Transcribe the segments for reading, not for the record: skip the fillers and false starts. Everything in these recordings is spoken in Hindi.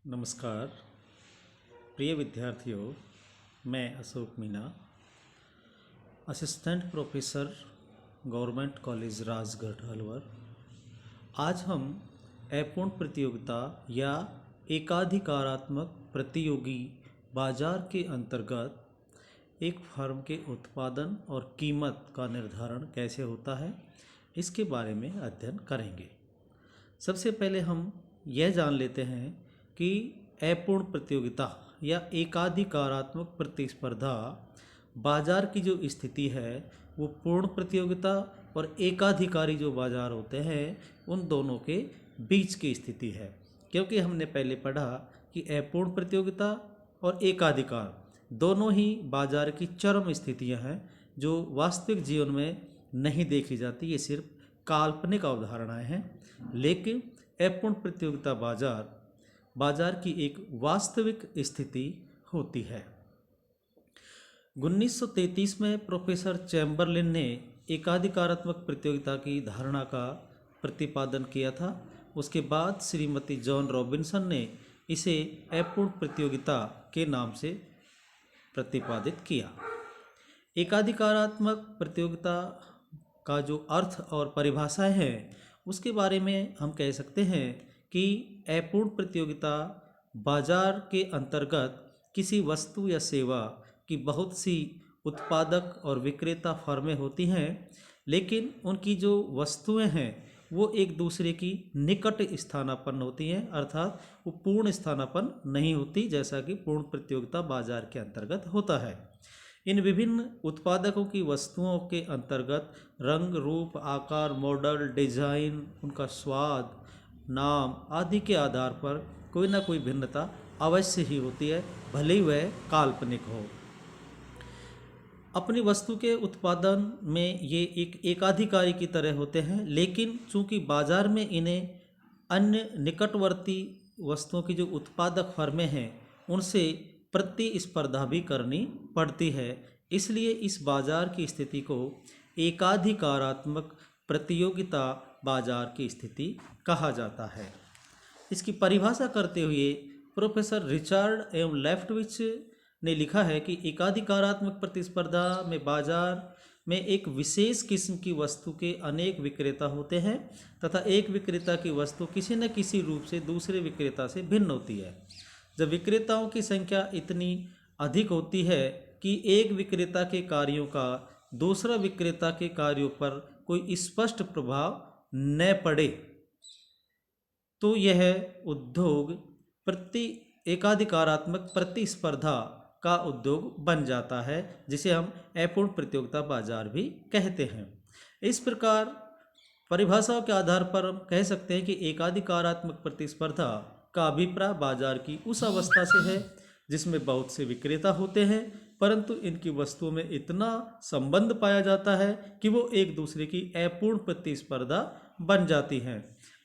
नमस्कार प्रिय विद्यार्थियों। मैं Ashok Meena, assistant professor government college Rajgarh Alwar. आज हम अपूर्ण प्रतियोगिता या एकाधिकारात्मक प्रतियोगी बाजार के अंतर्गत एक फर्म के उत्पादन और कीमत का निर्धारण कैसे होता है, इसके बारे में अध्ययन करेंगे। सबसे पहले हम यह जान लेते हैं कि अपूर्ण प्रतियोगिता या एकाधिकारात्मक प्रतिस्पर्धा बाजार की जो स्थिति है वो पूर्ण प्रतियोगिता और एकाधिकारी जो बाजार होते हैं उन दोनों के बीच की स्थिति है। क्योंकि हमने पहले पढ़ा कि अपूर्ण प्रतियोगिता और एकाधिकार दोनों ही बाजार की चरम स्थितियां हैं जो वास्तविक जीवन में नहीं देखी जाती, ये सिर्फ काल्पनिक अवधारणाएं हैं। लेकिन अपूर्ण प्रतियोगिता बाजार की एक वास्तविक स्थिति होती है। 1933 में प्रोफेसर चैम्बरलिन ने एकाधिकारात्मक प्रतियोगिता की धारणा का प्रतिपादन किया था। उसके बाद श्रीमती जॉन रॉबिन्सन ने इसे अपूर्ण प्रतियोगिता के नाम से प्रतिपादित किया। एकाधिकारात्मक प्रतियोगिता का जो अर्थ और परिभाषाएं हैं उसके बारे में हम कह सकते हैं कि अपूर्ण प्रतियोगिता बाजार के अंतर्गत किसी वस्तु या सेवा की बहुत सी उत्पादक और विक्रेता फर्में होती हैं, लेकिन उनकी जो वस्तुएं हैं वो एक दूसरे की निकट स्थानापन्न होती हैं, अर्थात वो पूर्ण स्थानापन्न नहीं होती जैसा कि पूर्ण प्रतियोगिता बाजार के अंतर्गत होता है। इन विभिन्न उत्पादकों की वस्तुओं के अंतर्गत रंग, रूप, आकार, मॉडल, डिजाइन, उनका स्वाद, नाम आदि के आधार पर कोई ना कोई भिन्नता अवश्य ही होती है, भले ही वह काल्पनिक हो। अपनी वस्तु के उत्पादन में ये एक एकाधिकारी की तरह होते हैं, लेकिन चूंकि बाजार में इन्हें अन्य निकटवर्ती वस्तुओं की जो उत्पादक फर्में हैं उनसे प्रतिस्पर्धा भी करनी पड़ती है। इसलिए इस बाजार की स्थिति को एकाधिकारात्मक प्रतियोगिता बाजार की स्थिति कहा जाता है। इसकी परिभाषा करते हुए प्रोफेसर रिचर्ड एवं लेफ्टविच ने लिखा है कि एकाधिकारात्मक प्रतिस्पर्धा में बाजार में एक विशेष किस्म की वस्तु के अनेक विक्रेता होते हैं तथा एक विक्रेता की वस्तु किसी न किसी रूप से दूसरे विक्रेता से भिन्न होती है। जब विक्रेताओं की संख्या इतनी अधिक होती है कि एक विक्रेता के कार्यों का दूसरा विक्रेता के कार्यों पर कोई स्पष्ट प्रभाव न पड़े तो यह उद्योग एकाधिकारात्मक प्रतिस्पर्धा का उद्योग बन जाता है, जिसे हम अपूर्ण प्रतियोगिता बाजार भी कहते हैं। इस प्रकार परिभाषाओं के आधार पर हम कह सकते हैं कि एकाधिकारात्मक प्रतिस्पर्धा का अभिप्राय बाजार की उस अवस्था से है जिसमें बहुत से विक्रेता होते हैं परंतु इनकी वस्तुओं में इतना संबंध पाया जाता है कि वो एक दूसरे की अपूर्ण प्रतिस्पर्धा बन जाती हैं।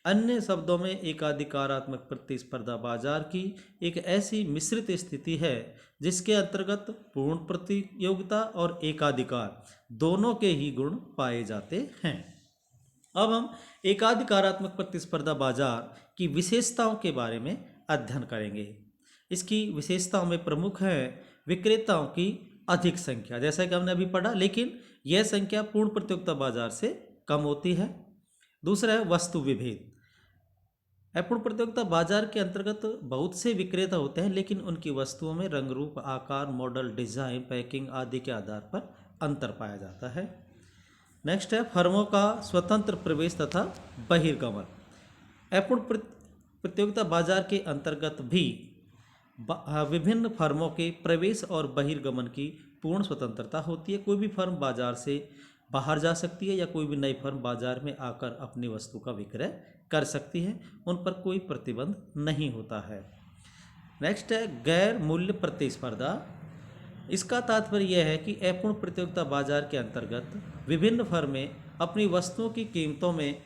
अन्य शब्दों में एकाधिकारात्मक प्रतिस्पर्धा बाजार की एक ऐसी मिश्रित स्थिति है जिसके अंतर्गत पूर्ण प्रतियोगिता और एकाधिकार दोनों के ही गुण पाए जाते हैं। अब हम एकाधिकारात्मक प्रतिस्पर्धा बाजार की विशेषताओं के बारे में अध्ययन करेंगे। इसकी विशेषताओं में प्रमुख है विक्रेताओं की अधिक संख्या, जैसा कि हमने अभी पढ़ा, लेकिन यह संख्या पूर्ण प्रतियोगिता बाजार से कम होती है। दूसरा है वस्तु विभेद। अपूर्ण प्रतियोगिता बाजार के अंतर्गत बहुत से विक्रेता होते हैं लेकिन उनकी वस्तुओं में रंग, रूप, आकार, मॉडल, डिजाइन, पैकिंग आदि के आधार पर अंतर पाया जाता है। नेक्स्ट है फर्मों का स्वतंत्र प्रवेश तथा बहिर्गमन। अपूर्ण प्रतियोगिता बाजार के अंतर्गत भी विभिन्न फर्मों के प्रवेश और बहिर्गमन की पूर्ण स्वतंत्रता होती है। कोई भी फर्म बाजार से बाहर जा सकती है या कोई भी नई फर्म बाजार में आकर अपनी वस्तु का विक्रय कर सकती है, उन पर कोई प्रतिबंध नहीं होता है। नेक्स्ट है गैर मूल्य प्रतिस्पर्धा। इसका तात्पर्य यह है कि अपूर्ण प्रतियोगिता बाजार के अंतर्गत विभिन्न फर्में अपनी वस्तुओं की कीमतों में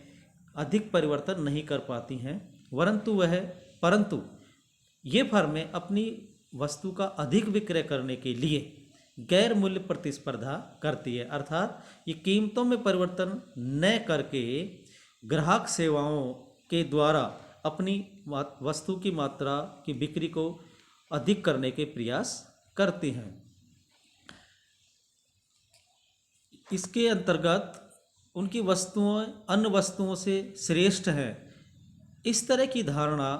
अधिक परिवर्तन नहीं कर पाती हैं, परंतु ये फर्में अपनी वस्तु का अधिक विक्रय करने के लिए गैर मूल्य प्रतिस्पर्धा करती है, अर्थात ये कीमतों में परिवर्तन न करके ग्राहक सेवाओं के द्वारा अपनी वस्तु की मात्रा की बिक्री को अधिक करने के प्रयास करती हैं। इसके अंतर्गत उनकी वस्तुएं अन्य वस्तुओं से श्रेष्ठ हैं, इस तरह की धारणा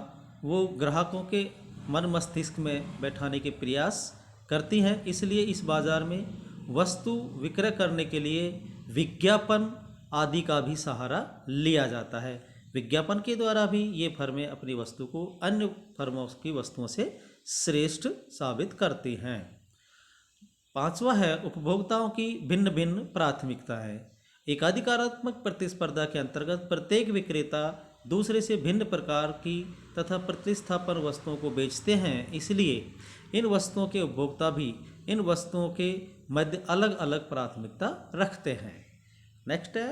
वो ग्राहकों के मन मस्तिष्क में बैठाने के प्रयास करती हैं। इसलिए इस बाज़ार में वस्तु विक्रय करने के लिए विज्ञापन आदि का भी सहारा लिया जाता है। विज्ञापन के द्वारा भी ये फर्में अपनी वस्तु को अन्य फर्मों की वस्तुओं से श्रेष्ठ साबित करती हैं। पांचवा है उपभोक्ताओं की भिन्न भिन्न प्राथमिकताएं। एकाधिकारात्मक प्रतिस्पर्धा के अंतर्गत प्रत्येक विक्रेता दूसरे से भिन्न प्रकार की तथा प्रतिस्थापन वस्तुओं को बेचते हैं, इसलिए इन वस्तुओं के उपभोक्ता भी इन वस्तुओं के मध्य अलग अलग प्राथमिकता रखते हैं। नेक्स्ट है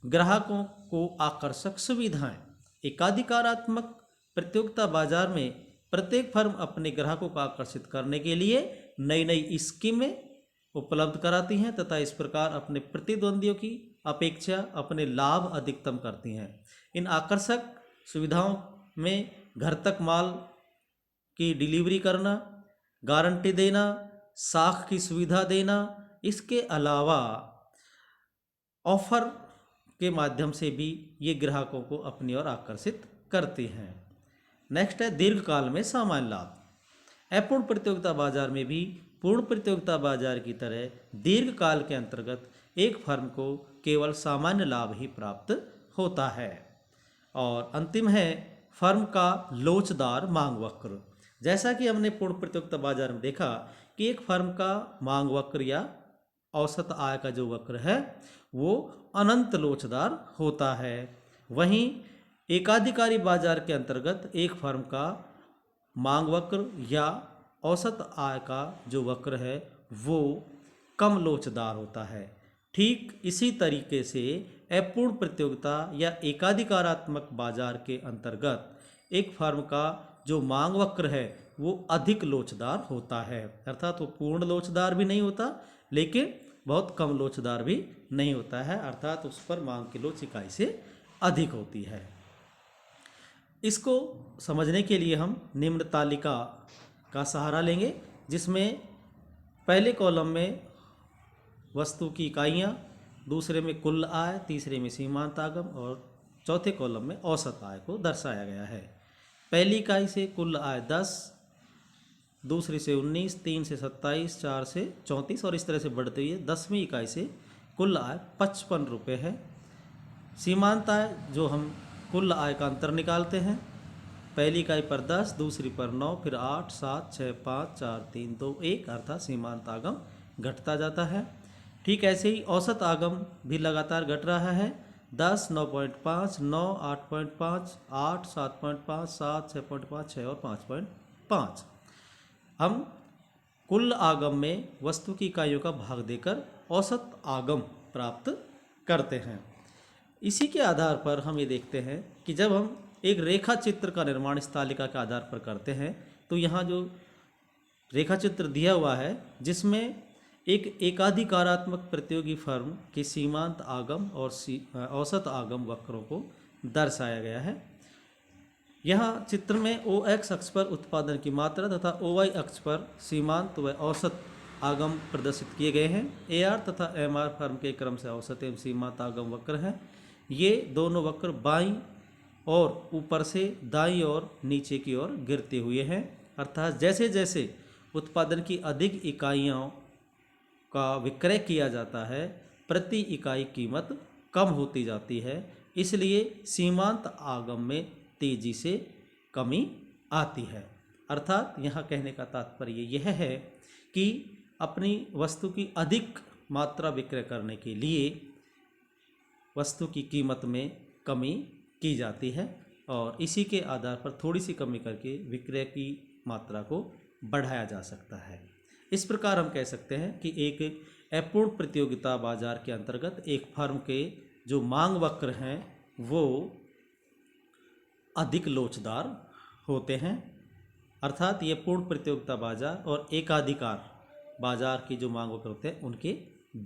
ग्राहकों को आकर्षक सुविधाएं। एकाधिकारात्मक प्रतियोगिता बाजार में प्रत्येक फर्म अपने ग्राहकों को आकर्षित करने के लिए नई नई स्कीमें उपलब्ध कराती हैं तथा इस प्रकार अपने प्रतिद्वंदियों की अपेक्षा अपने लाभ अधिकतम करती हैं। इन आकर्षक सुविधाओं में घर तक माल की डिलीवरी करना, गारंटी देना, साख की सुविधा देना, इसके अलावा ऑफर के माध्यम से भी ये ग्राहकों को अपनी ओर आकर्षित करती हैं। नेक्स्ट है दीर्घकाल में सामान्य लाभ। अपूर्ण प्रतियोगिता बाजार में भी पूर्ण प्रतियोगिता बाजार की तरह दीर्घकाल के अंतर्गत एक फर्म को केवल सामान्य लाभ ही प्राप्त होता है। और अंतिम है फर्म का लोचदार मांग वक्र। जैसा कि हमने पूर्ण प्रतियोगिता बाजार में देखा कि एक फर्म का मांग वक्र या औसत आय का जो वक्र है वो अनंत लोचदार होता है। वहीं एकाधिकारी बाजार के अंतर्गत एक फर्म का मांग वक्र या औसत आय का जो वक्र है वो कम लोचदार होता है। ठीक इसी तरीके से अपूर्ण प्रतियोगिता या एकाधिकारात्मक बाजार के अंतर्गत एक फर्म का जो मांग वक्र है वो अधिक लोचदार होता है, अर्थात वो पूर्ण लोचदार भी नहीं होता लेकिन बहुत कम लोचदार भी नहीं होता है, अर्थात उस पर मांग की लोच इकाई से अधिक होती है। इसको समझने के लिए हम निम्न तालिका का सहारा लेंगे, जिसमें पहले कॉलम में वस्तु की इकाइयाँ, दूसरे में कुल आय, तीसरे में सीमांत आगम और चौथे कॉलम में औसत आय को दर्शाया गया है। पहली इकाई से कुल आय 10, दूसरी से 19, 3 से 27, 4 से 34 और इस तरह से बढ़ती हुई है। 10वीं इकाई से कुल आय 55 रुपये है। सीमांत आय जो हम कुल आय का अंतर निकालते हैं, पहली इकाई पर 10, दूसरी पर 9, फिर 8, 7, 6, 5, 4, 3, 2, 1 अर्थात सीमांत आगम घटता जाता है। ठीक ऐसे ही औसत आगम भी लगातार घट रहा है। 10, 9.5, 9, 8.5, 8, 7.5, 7, 6.5, 6 और 5.5। हम कुल आगम में वस्तु की इकाइयों का भाग देकर औसत आगम प्राप्त करते हैं। इसी के आधार पर हम ये देखते हैं कि जब हम एक रेखा चित्र का निर्माण इस तालिका के आधार पर करते हैं तो यहाँ जो रेखा चित्र दिया हुआ है जिसमें एक एकाधिकारात्मक प्रतियोगी फर्म के सीमांत आगम और औसत आगम वक्रों को दर्शाया गया है। यहाँ चित्र में OX अक्ष पर उत्पादन की मात्रा तथा OY अक्ष पर सीमांत व औसत आगम प्रदर्शित किए गए हैं। AR तथा MR फर्म के क्रम से औसत एवं सीमांत आगम वक्र हैं। ये दोनों वक्र बाईं और ऊपर से दाईं और नीचे की ओर गिरते हुए हैं, अर्थात जैसे जैसे उत्पादन की अधिक इकाइयों का विक्रय किया जाता है प्रति इकाई कीमत कम होती जाती है, इसलिए सीमांत आगम में तेजी से कमी आती है। अर्थात यहाँ कहने का तात्पर्य यह है कि अपनी वस्तु की अधिक मात्रा विक्रय करने के लिए वस्तु की कीमत में कमी की जाती है और इसी के आधार पर थोड़ी सी कमी करके विक्रय की मात्रा को बढ़ाया जा सकता है। इस प्रकार हम कह सकते हैं कि एक अपूर्ण प्रतियोगिता बाजार के अंतर्गत एक फर्म के जो मांग वक्र हैं वो अधिक लोचदार होते हैं, अर्थात ये पूर्ण प्रतियोगिता बाजार और एकाधिकार बाजार की जो मांग वक्र होते हैं उनके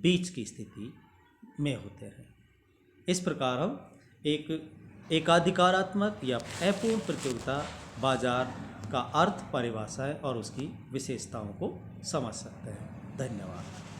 बीच की स्थिति में होते हैं। इस प्रकार हम एक एकाधिकारात्मक या अपूर्ण प्रतियोगिता बाजार का अर्थ, परिभाषा है और उसकी विशेषताओं को समझ सकते हैं। धन्यवाद।